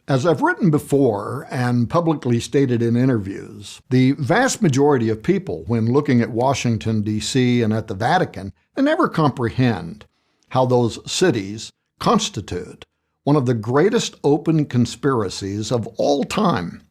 As I've written before and publicly stated in interviews, the vast majority of people, when looking at Washington, D.C. and at the Vatican, they never comprehend how those cities constitute one of the greatest open conspiracies of all time.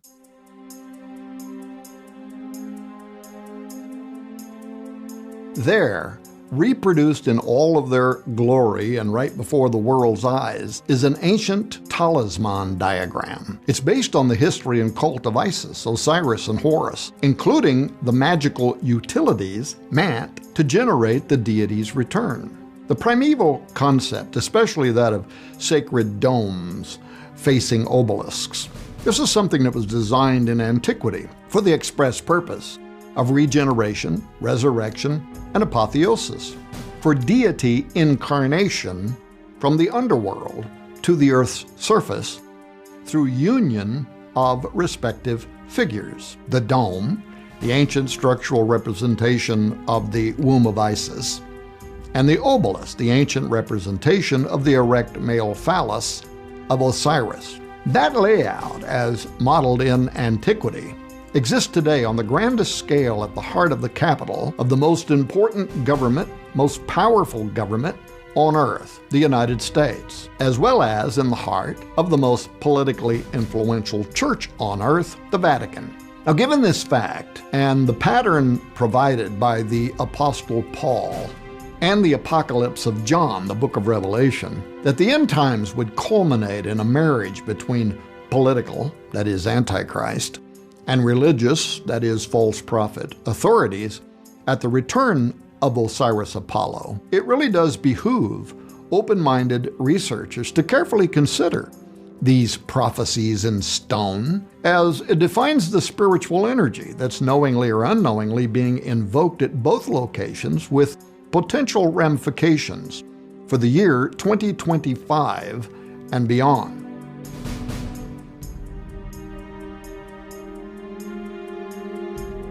There, reproduced in all of their glory and right before the world's eyes, is an ancient talisman diagram. It's based on the history and cult of Isis, Osiris, and Horus, including the magical utilities meant to generate the deity's return. The primeval concept, especially that of sacred domes facing obelisks, this is something that was designed in antiquity for the express purpose of regeneration, resurrection, and apotheosis, for deity incarnation from the underworld to the earth's surface through union of respective figures. The dome, the ancient structural representation of the womb of Isis, and the obelisk, the ancient representation of the erect male phallus of Osiris. That layout, as modeled in antiquity, exists today on the grandest scale at the heart of the capital of the most important government, most powerful government on earth, the United States, as well as in the heart of the most politically influential church on earth, the Vatican. Now, given this fact and the pattern provided by the Apostle Paul and the Apocalypse of John, the book of Revelation, that the end times would culminate in a marriage between political, that is Antichrist, and religious, that is false prophet, authorities at the return of Osiris Apollo, it really does behoove open-minded researchers to carefully consider these prophecies in stone, as it defines the spiritual energy that's knowingly or unknowingly being invoked at both locations with potential ramifications for the year 2025 and beyond.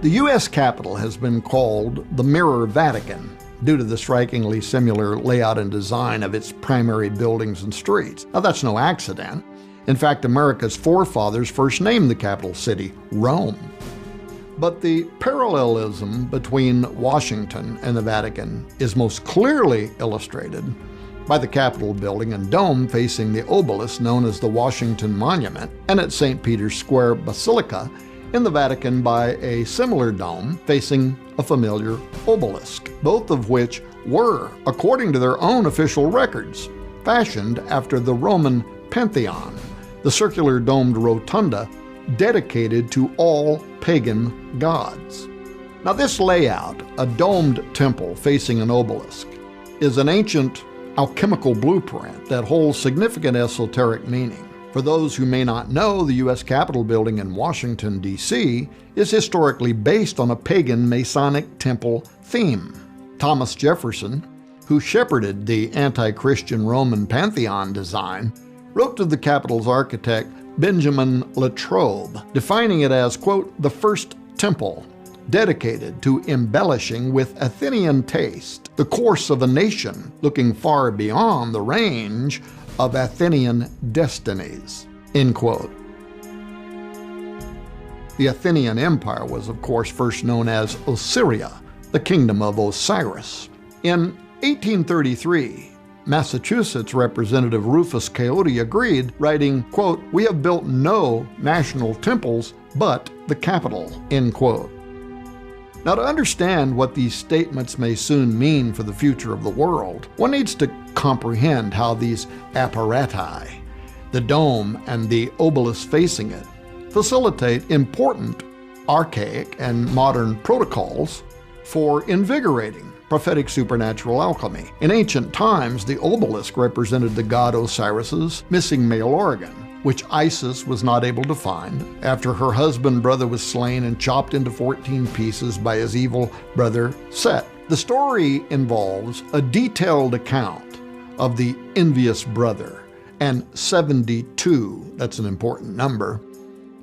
The U.S. Capitol has been called the Mirror Vatican due to the strikingly similar layout and design of its primary buildings and streets. Now, that's no accident. In fact, America's forefathers first named the capital city Rome. But the parallelism between Washington and the Vatican is most clearly illustrated by the Capitol building and dome facing the obelisk known as the Washington Monument, and at St. Peter's Square Basilica in the Vatican by a similar dome facing a familiar obelisk, both of which were, according to their own official records, fashioned after the Roman Pantheon, the circular domed rotunda dedicated to all pagan gods. Now, this layout, a domed temple facing an obelisk, is an ancient alchemical blueprint that holds significant esoteric meaning. For those who may not know, the U.S. Capitol building in Washington, D.C. is historically based on a pagan Masonic temple theme. Thomas Jefferson, who shepherded the anti-Christian Roman Pantheon design, wrote to the Capitol's architect Benjamin Latrobe, defining it as, quote, the first temple dedicated to embellishing with Athenian taste the course of a nation looking far beyond the range of Athenian destinies, end quote. The Athenian Empire was, of course, first known as Osiria, the kingdom of Osiris. In 1833, Massachusetts Representative Rufus Coyote agreed, writing, quote, we have built no national temples but the Capitol, end quote. Now, to understand what these statements may soon mean for the future of the world, one needs to comprehend how these apparati, the dome and the obelisk facing it, facilitate important archaic and modern protocols for invigorating prophetic supernatural alchemy. In ancient times, the obelisk represented the god Osiris's missing male organ, which Isis was not able to find after her husband brother was slain and chopped into 14 pieces by his evil brother Set. The story involves a detailed account of the envious brother and 72, that's an important number,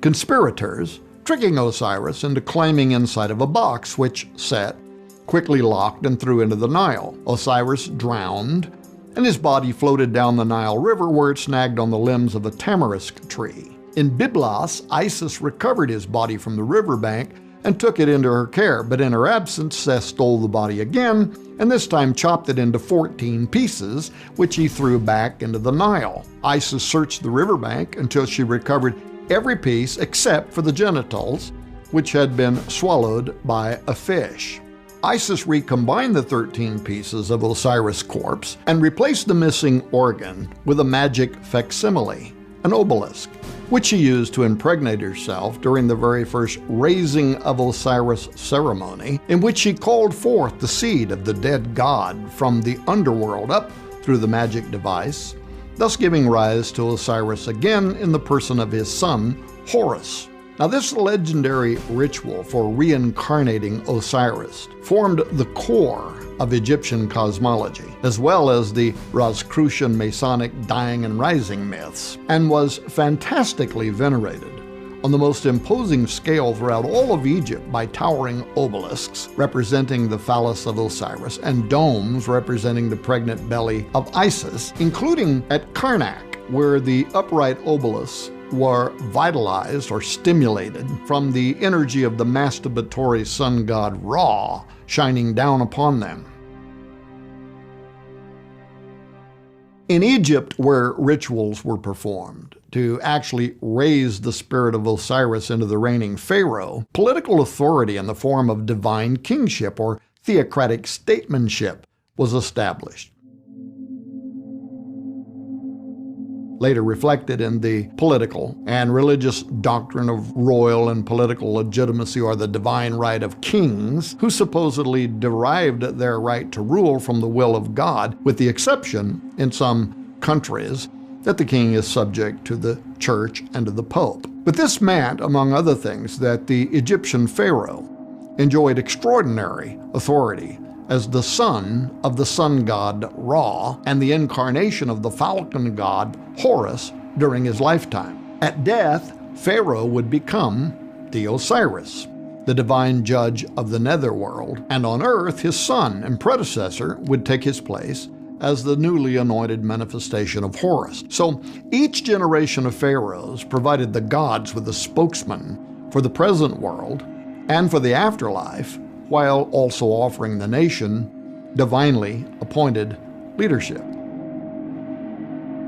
conspirators tricking Osiris into climbing inside of a box, which Set quickly locked and threw into the Nile. Osiris drowned, and his body floated down the Nile River where it snagged on the limbs of a tamarisk tree. In Byblos, Isis recovered his body from the riverbank and took it into her care, but in her absence, Seth stole the body again, and this time chopped it into 14 pieces, which he threw back into the Nile. Isis searched the riverbank until she recovered every piece except for the genitals, which had been swallowed by a fish. Isis recombined the 13 pieces of Osiris' corpse and replaced the missing organ with a magic facsimile, an obelisk, which she used to impregnate herself during the very first raising of Osiris ceremony, in which she called forth the seed of the dead god from the underworld up through the magic device, thus giving rise to Osiris again in the person of his son, Horus. Now, this legendary ritual for reincarnating Osiris formed the core of Egyptian cosmology, as well as the Rosicrucian Masonic dying and rising myths, and was fantastically venerated on the most imposing scale throughout all of Egypt by towering obelisks representing the phallus of Osiris and domes representing the pregnant belly of Isis, including at Karnak, where the upright obelisks were vitalized or stimulated from the energy of the masturbatory sun god Ra shining down upon them. In Egypt, where rituals were performed to actually raise the spirit of Osiris into the reigning pharaoh, political authority in the form of divine kingship or theocratic statesmanship was established, later reflected in the political and religious doctrine of royal and political legitimacy, or the divine right of kings, who supposedly derived their right to rule from the will of God, with the exception, in some countries, that the king is subject to the church and to the pope. But this meant, among other things, that the Egyptian pharaoh enjoyed extraordinary authority as the son of the sun god Ra and the incarnation of the falcon god Horus during his lifetime. At death, Pharaoh would become the Osiris, the divine judge of the netherworld, and on earth his son and predecessor would take his place as the newly anointed manifestation of Horus. So each generation of pharaohs provided the gods with a spokesman for the present world and for the afterlife, while also offering the nation divinely appointed leadership.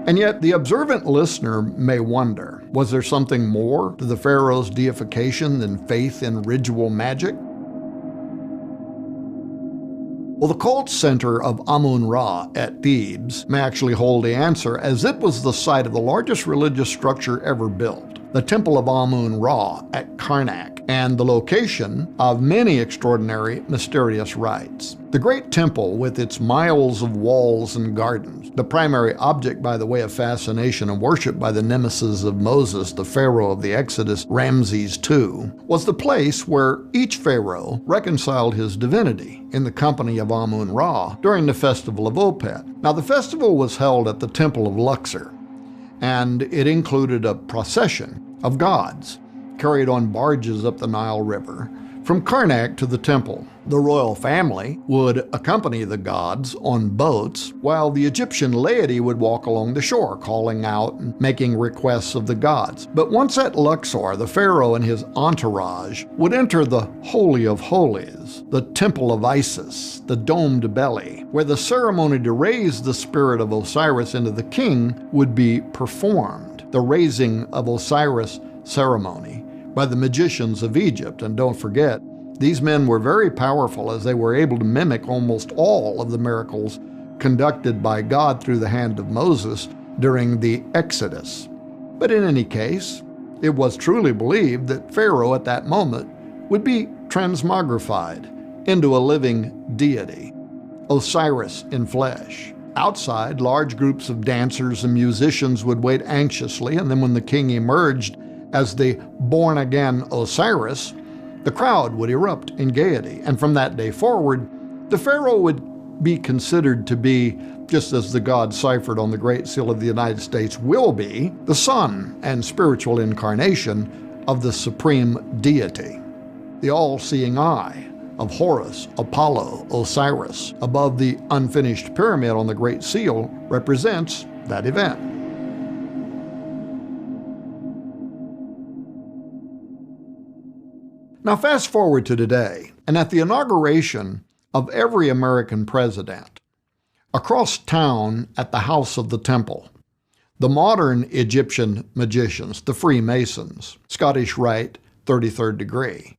And yet the observant listener may wonder, was there something more to the pharaoh's deification than faith in ritual magic? Well, the cult center of Amun-Ra at Thebes may actually hold the answer, as it was the site of the largest religious structure ever built, the Temple of Amun-Ra at Karnak, and the location of many extraordinary mysterious rites. The great temple, with its miles of walls and gardens, the primary object by the way of fascination and worship by the nemesis of Moses, the pharaoh of the Exodus, Ramses II, was the place where each pharaoh reconciled his divinity in the company of Amun-Ra during the festival of Opet. Now, the festival was held at the Temple of Luxor, and it included a procession of gods carried on barges up the Nile River from Karnak to the temple. The royal family would accompany the gods on boats, while the Egyptian laity would walk along the shore, calling out and making requests of the gods. But once at Luxor, the pharaoh and his entourage would enter the Holy of Holies, the Temple of Isis, the domed belly, where the ceremony to raise the spirit of Osiris into the king would be performed, the raising of Osiris ceremony, by the magicians of Egypt. And don't forget, these men were very powerful, as they were able to mimic almost all of the miracles conducted by God through the hand of Moses during the Exodus. But in any case, it was truly believed that Pharaoh at that moment would be transmogrified into a living deity, Osiris in flesh. Outside, large groups of dancers and musicians would wait anxiously, and then when the king emerged as the born-again Osiris, the crowd would erupt in gaiety. And from that day forward, the pharaoh would be considered to be, just as the God ciphered on the Great Seal of the United States will be, the son and spiritual incarnation of the supreme deity, the all-seeing eye, of Horus, Apollo, Osiris above the unfinished pyramid on the Great Seal represents that event. Now fast forward to today, and at the inauguration of every American president, across town at the House of the Temple, the modern Egyptian magicians, the Freemasons, Scottish Rite, 33rd degree,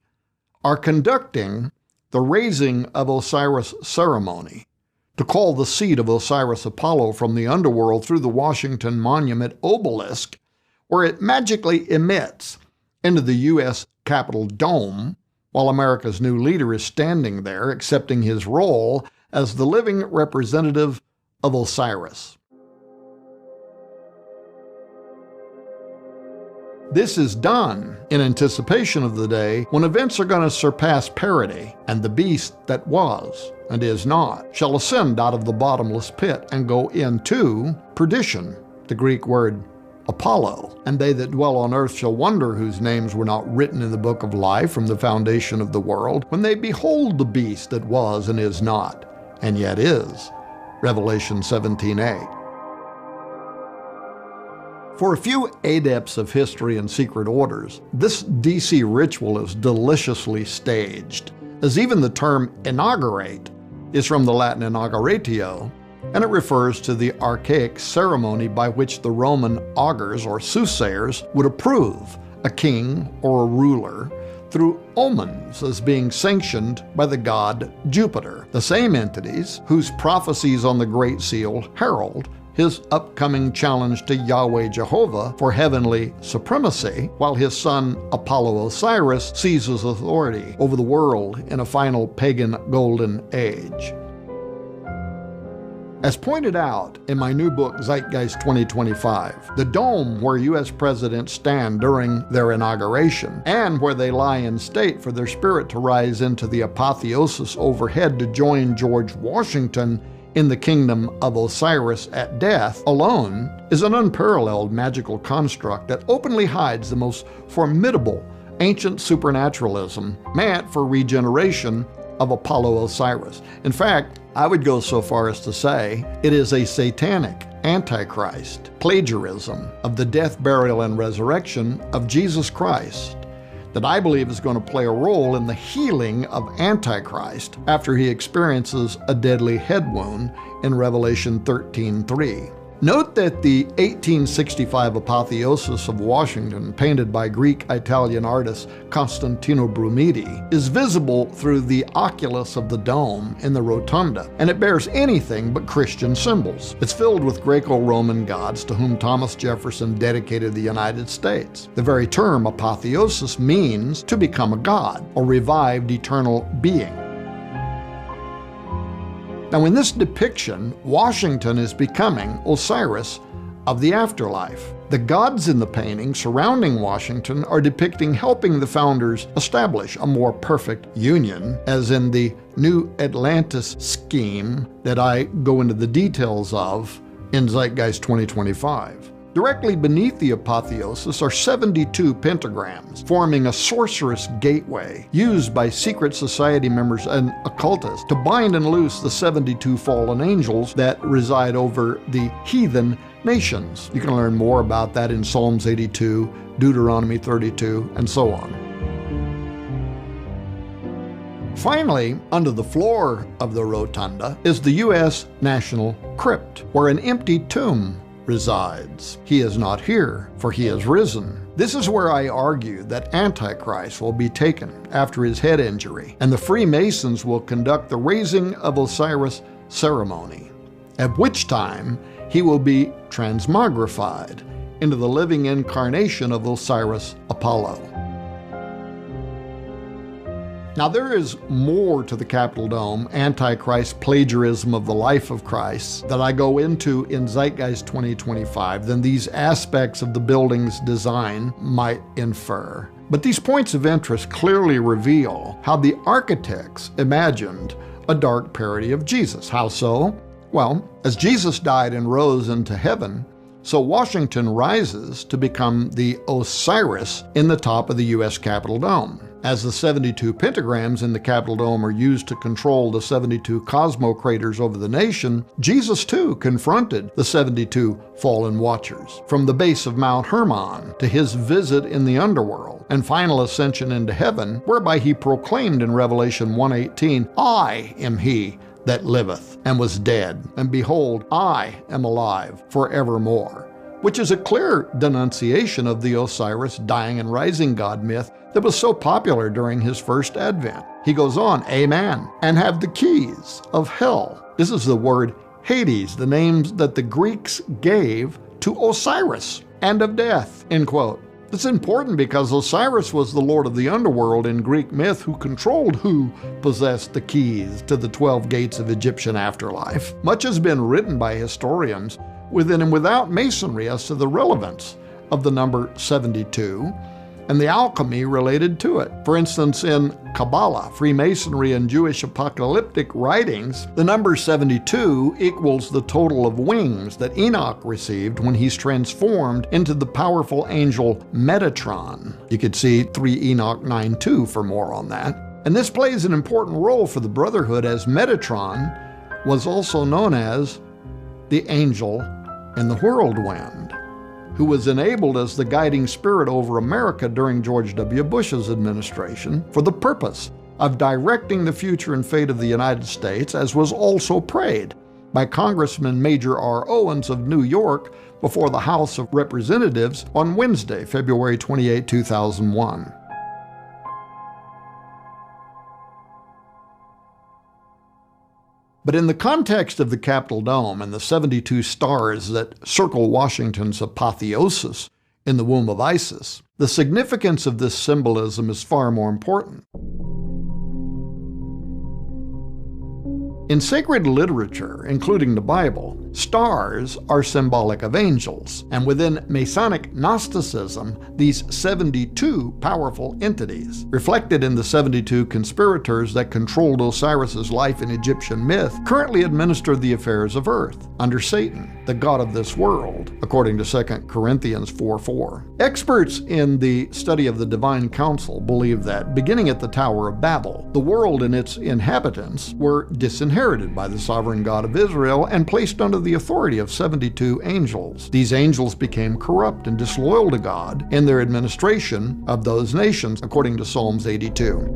are conducting the raising of Osiris ceremony to call the seat of Osiris Apollo from the underworld through the Washington Monument obelisk, where it magically emits into the U.S. Capitol dome, while America's new leader is standing there accepting his role as the living representative of Osiris. This is done in anticipation of the day when events are going to surpass parity, and the beast that was and is not shall ascend out of the bottomless pit and go into perdition, the Greek word Apollo. And they that dwell on earth shall wonder whose names were not written in the book of life from the foundation of the world, when they behold the beast that was and is not, and yet is. Revelation 17:8. For a few adepts of history and secret orders, this DC ritual is deliciously staged, as even the term inaugurate is from the Latin inauguratio, and it refers to the archaic ceremony by which the Roman augurs or soothsayers would approve a king or a ruler through omens as being sanctioned by the god Jupiter, the same entities whose prophecies on the Great Seal herald his upcoming challenge to Yahweh Jehovah for heavenly supremacy, while his son Apollo Osiris seizes authority over the world in a final pagan golden age. As pointed out in my new book, Zeitgeist 2025, the dome where U.S. presidents stand during their inauguration and where they lie in state for their spirit to rise into the apotheosis overhead to join George Washington in the kingdom of Osiris at death alone is an unparalleled magical construct that openly hides the most formidable ancient supernaturalism meant for regeneration of Apollo Osiris. In fact, I would go so far as to say it is a satanic antichrist plagiarism of the death, burial, and resurrection of Jesus Christ that I believe is going to play a role in the healing of Antichrist after he experiences a deadly head wound in Revelation 13:3. Note that the 1865 apotheosis of Washington, painted by Greek-Italian artist Costantino Brumidi, is visible through the oculus of the dome in the rotunda, and it bears anything but Christian symbols. It's filled with Greco-Roman gods to whom Thomas Jefferson dedicated the United States. The very term apotheosis means to become a god, or revived eternal being. Now, in this depiction, Washington is becoming Osiris of the afterlife. The gods in the painting surrounding Washington are depicting helping the founders establish a more perfect union, as in the New Atlantis scheme that I go into the details of in Zeitgeist 2025. Directly beneath the apotheosis are 72 pentagrams, forming a sorcerous gateway used by secret society members and occultists to bind and loose the 72 fallen angels that reside over the heathen nations. You can learn more about that in Psalms 82, Deuteronomy 32, and so on. Finally, under the floor of the rotunda is the U.S. National Crypt, where an empty tomb resides. He is not here, for he is risen. This is where I argue that Antichrist will be taken after his head injury, and the Freemasons will conduct the raising of Osiris ceremony, at which time he will be transmogrified into the living incarnation of Osiris Apollo. Now, there is more to the Capitol Dome, Antichrist plagiarism of the life of Christ, that I go into in Zeitgeist 2025 than these aspects of the building's design might infer. But these points of interest clearly reveal how the architects imagined a dark parody of Jesus. How so? Well, as Jesus died and rose into heaven, so Washington rises to become the Osiris in the top of the U.S. Capitol Dome. As the 72 pentagrams in the Capitol Dome are used to control the 72 cosmocrators over the nation, Jesus too confronted the 72 fallen watchers. From the base of Mount Hermon to his visit in the underworld and final ascension into heaven, whereby he proclaimed in Revelation 1:18, "I am he that liveth and was dead, and behold, I am alive forevermore," which is a clear denunciation of the Osiris dying and rising god myth that was so popular during his first advent. He goes on, "Amen, and have the keys of hell." This is the word Hades, the names that the Greeks gave to Osiris, and of death, end quote. It's important because Osiris was the lord of the underworld in Greek myth who possessed the keys to the 12 gates of Egyptian afterlife. Much has been written by historians within and without Masonry as to the relevance of the number 72 and the alchemy related to it. For instance, in Kabbalah, Freemasonry, and Jewish apocalyptic writings, the number 72 equals the total of wings that Enoch received when he's transformed into the powerful angel Metatron. You could see 3 Enoch 9:2 for more on that. And this plays an important role for the Brotherhood, as Metatron was also known as the angel in the whirlwind, who was enabled as the guiding spirit over America during George W. Bush's administration for the purpose of directing the future and fate of the United States, as was also prayed by Congressman Major R. Owens of New York before the House of Representatives on Wednesday, February 28, 2001. But in the context of the Capitol Dome and the 72 stars that circle Washington's apotheosis in the womb of Isis, the significance of this symbolism is far more important. In sacred literature, including the Bible, stars are symbolic of angels, and within Masonic Gnosticism, these 72 powerful entities, reflected in the 72 conspirators that controlled Osiris's life in Egyptian myth, currently administer the affairs of earth under Satan, the god of this world, according to 2 Corinthians 4:4. Experts in the study of the divine council believe that, beginning at the Tower of Babel, the world and its inhabitants were disinherited by the sovereign God of Israel and placed under the authority of 72 angels. These angels became corrupt and disloyal to God in their administration of those nations, according to Psalms 82.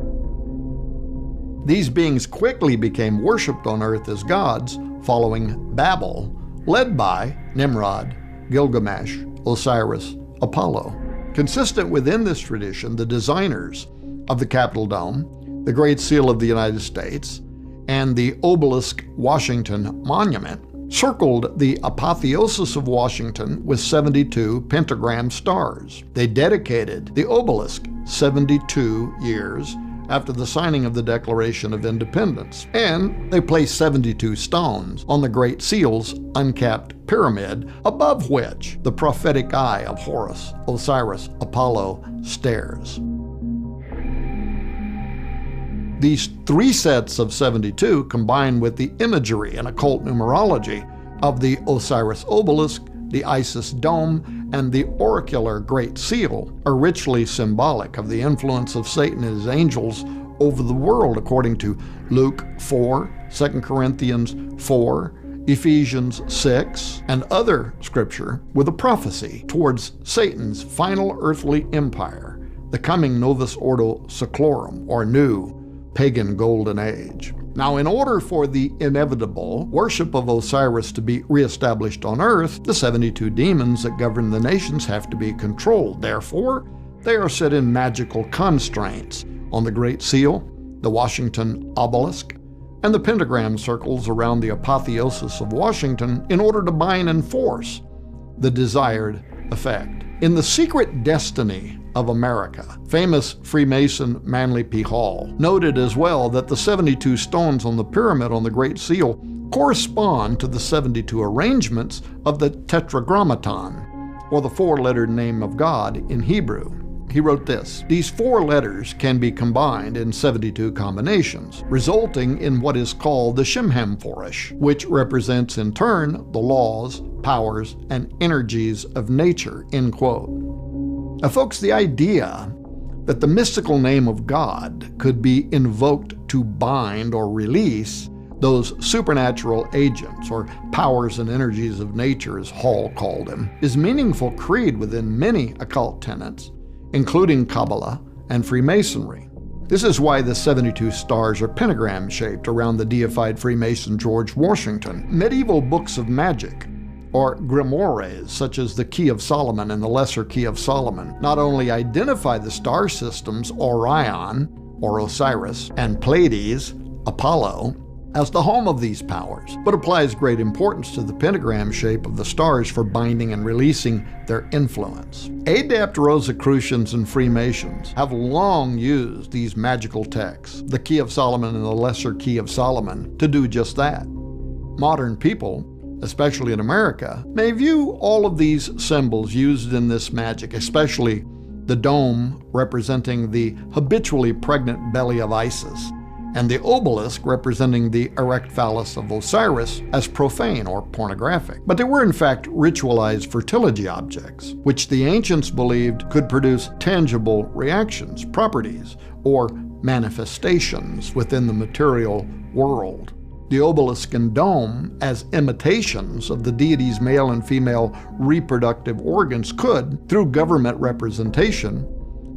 These beings quickly became worshipped on earth as gods following Babel, led by Nimrod, Gilgamesh, Osiris, Apollo. Consistent within this tradition, the designers of the Capitol Dome, the Great Seal of the United States, and the obelisk Washington Monument circled the apotheosis of Washington with 72 pentagram stars. They dedicated the obelisk 72 years after the signing of the Declaration of Independence, and they placed 72 stones on the Great Seal's uncapped pyramid, above which the prophetic eye of Horus, Osiris, Apollo stares. These 3 sets of 72, combined with the imagery and occult numerology of the Osiris obelisk, the Isis dome, and the oracular Great Seal, are richly symbolic of the influence of Satan and his angels over the world, according to Luke 4, 2 Corinthians 4, Ephesians 6, and other scripture, with a prophecy towards Satan's final earthly empire, the coming Novus Ordo Seclorum, or new pagan golden age. Now, in order for the inevitable worship of Osiris to be reestablished on earth, the 72 demons that govern the nations have to be controlled. Therefore, they are set in magical constraints on the Great Seal, the Washington obelisk, and the pentagram circles around the apotheosis of Washington in order to bind and force the desired effect. In The Secret Destiny of America, famous Freemason Manly P. Hall noted as well that the 72 stones on the pyramid on the Great Seal correspond to the 72 arrangements of the Tetragrammaton, or the 4-lettered name of God in Hebrew. He wrote this: "These 4 letters can be combined in 72 combinations, resulting in what is called the Shemhamphorish, which represents in turn the laws, powers, and energies of nature," end quote. Now, folks, the idea that the mystical name of God could be invoked to bind or release those supernatural agents, or powers and energies of nature, as Hall called them, is meaningful creed within many occult tenets, including Kabbalah and Freemasonry. This is why the 72 stars are pentagram-shaped around the deified Freemason George Washington. Medieval books of magic, or grimoires such as the Key of Solomon and the Lesser Key of Solomon, not only identify the star systems Orion, or Osiris, and Pleiades, Apollo, as the home of these powers, but applies great importance to the pentagram shape of the stars for binding and releasing their influence. Adept Rosicrucians and Freemasons have long used these magical texts, the Key of Solomon and the Lesser Key of Solomon, to do just that. Modern people, especially in America, may view all of these symbols used in this magic, especially the dome representing the habitually pregnant belly of Isis, and the obelisk representing the erect phallus of Osiris, as profane or pornographic. But they were in fact ritualized fertility objects, which the ancients believed could produce tangible reactions, properties, or manifestations within the material world. The obelisk and dome, as imitations of the deity's male and female reproductive organs, could, through government representation,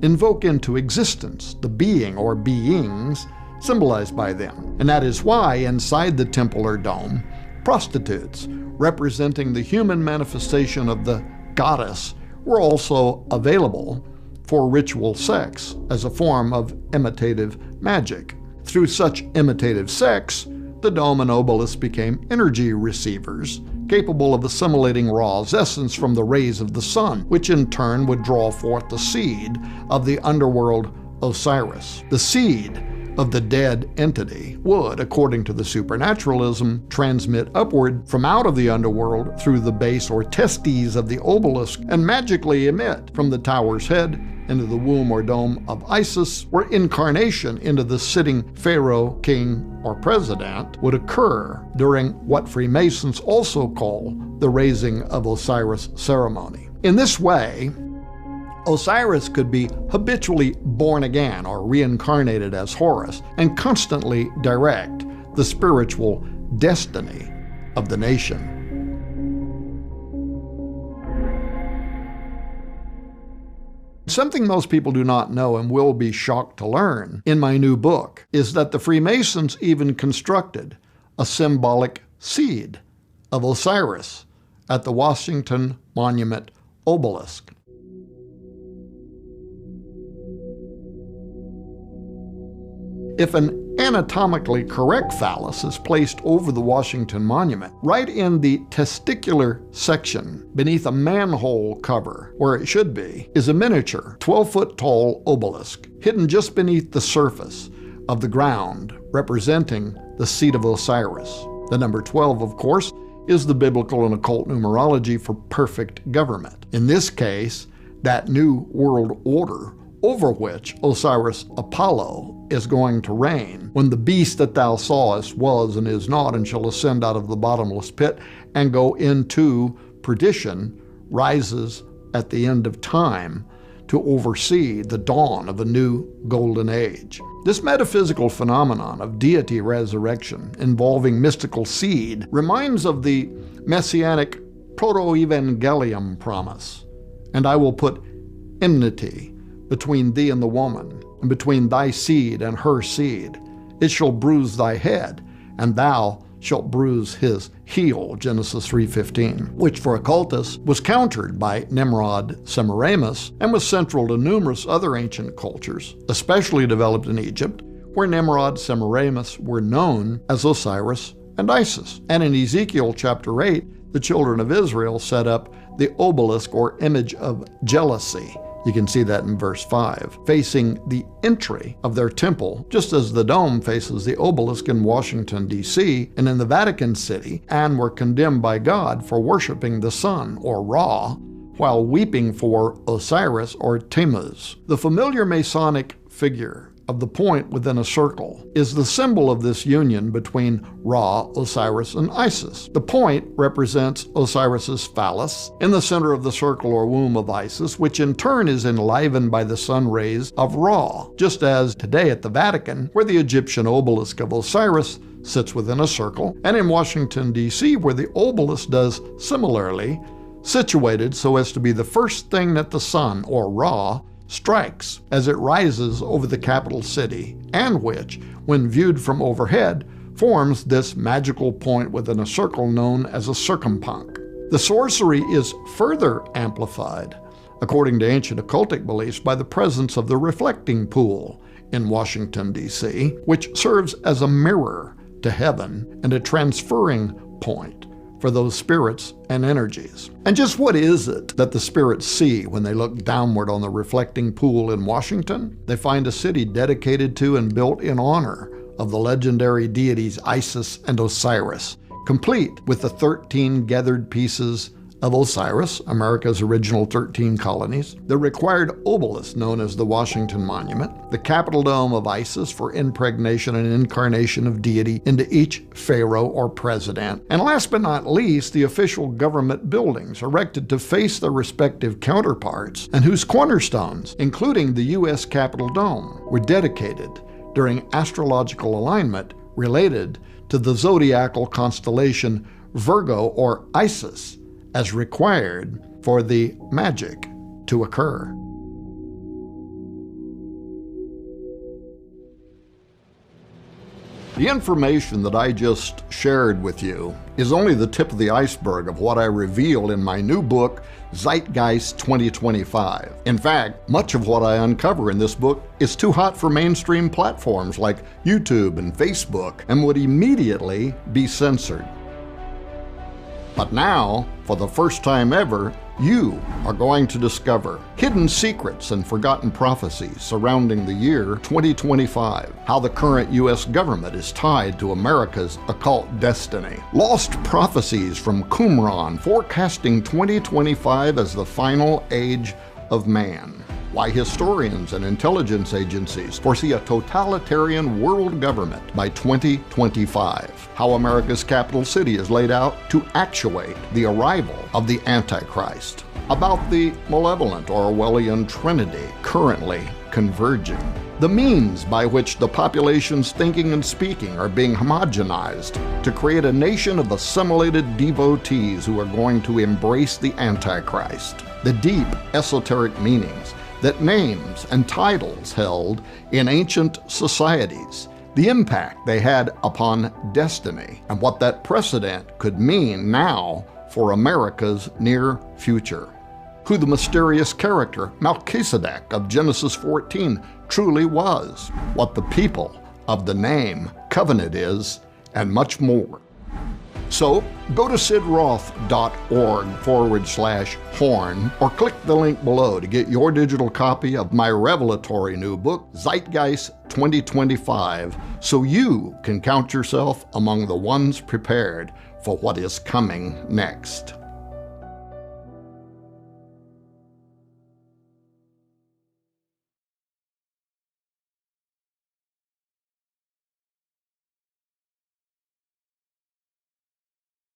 invoke into existence the being or beings symbolized by them. And that is why inside the temple or dome, prostitutes representing the human manifestation of the goddess were also available for ritual sex as a form of imitative magic. Through such imitative sex, the dome and obelisk became energy receivers, capable of assimilating Ra's essence from the rays of the sun, which in turn would draw forth the seed of the underworld Osiris. The seed of the dead entity would, according to the supernaturalism, transmit upward from out of the underworld through the base or testes of the obelisk and magically emit from the tower's head into the womb or dome of Isis, where incarnation into the sitting pharaoh, king, or president would occur during what Freemasons also call the raising of Osiris ceremony. In this way, Osiris could be habitually born again or reincarnated as Horus and constantly direct the spiritual destiny of the nation. Something most people do not know and will be shocked to learn in my new book is that the Freemasons even constructed a symbolic seed of Osiris at the Washington Monument obelisk. If an anatomically correct phallus is placed over the Washington Monument, right in the testicular section beneath a manhole cover, where it should be, is a miniature 12-foot tall obelisk hidden just beneath the surface of the ground, representing the seat of Osiris. The number 12, of course, is the biblical and occult numerology for perfect government. In this case, that new world order over which Osiris Apollo is going to reign, when the beast that thou sawest was and is not, and shall ascend out of the bottomless pit and go into perdition, rises at the end of time to oversee the dawn of a new golden age. This metaphysical phenomenon of deity resurrection involving mystical seed reminds of the messianic proto-evangelium promise, and I will put enmity between thee and the woman, and between thy seed and her seed. It shall bruise thy head, and thou shalt bruise his heel, Genesis 3:15, which for occultists was countered by Nimrod Semiramis and was central to numerous other ancient cultures, especially developed in Egypt, where Nimrod Semiramis were known as Osiris and Isis. And in Ezekiel chapter 8, the children of Israel set up the obelisk or image of jealousy. You can see that in verse 5, facing the entry of their temple, just as the dome faces the obelisk in Washington, D.C., and in the Vatican City, and were condemned by God for worshiping the sun, or Ra, while weeping for Osiris or Tammuz. The familiar Masonic figure of the point within a circle, is the symbol of this union between Ra, Osiris, and Isis. The point represents Osiris's phallus in the center of the circle or womb of Isis, which in turn is enlivened by the sun rays of Ra, just as today at the Vatican, where the Egyptian obelisk of Osiris sits within a circle, and in Washington, D.C., where the obelisk does similarly, situated so as to be the first thing that the sun, or Ra, strikes as it rises over the capital city, and which, when viewed from overhead, forms this magical point within a circle known as a circumpunct. The sorcery is further amplified, according to ancient occultic beliefs, by the presence of the reflecting pool in Washington, D.C., which serves as a mirror to heaven and a transferring point for those spirits and energies. And just what is it that the spirits see when they look downward on the reflecting pool in Washington? They find a city dedicated to and built in honor of the legendary deities Isis and Osiris, complete with the 13 gathered pieces of Osiris, America's original 13 colonies, the required obelisk known as the Washington Monument, the Capitol Dome of Isis for impregnation and incarnation of deity into each pharaoh or president, and last but not least, the official government buildings erected to face their respective counterparts and whose cornerstones, including the U.S. Capitol Dome, were dedicated during astrological alignment related to the zodiacal constellation Virgo or Isis, as required for the magic to occur. The information that I just shared with you is only the tip of the iceberg of what I reveal in my new book, Zeitgeist 2025. In fact, much of what I uncover in this book is too hot for mainstream platforms like YouTube and Facebook and would immediately be censored. But now, for the first time ever, you are going to discover hidden secrets and forgotten prophecies surrounding the year 2025, how the current U.S. government is tied to America's occult destiny, lost prophecies from Qumran forecasting 2025 as the final age of man, why historians and intelligence agencies foresee a totalitarian world government by 2025, how America's capital city is laid out to actuate the arrival of the Antichrist, about the malevolent Orwellian Trinity currently converging, the means by which the population's thinking and speaking are being homogenized to create a nation of assimilated devotees who are going to embrace the Antichrist, the deep esoteric meanings that names and titles held in ancient societies, the impact they had upon destiny, and what that precedent could mean now for America's near future. Who the mysterious character Melchizedek of Genesis 14 truly was, what the people of the name covenant is, and much more. So go to sidroth.org/horn or click the link below to get your digital copy of my revelatory new book, Zeitgeist 2025, so you can count yourself among the ones prepared for what is coming next.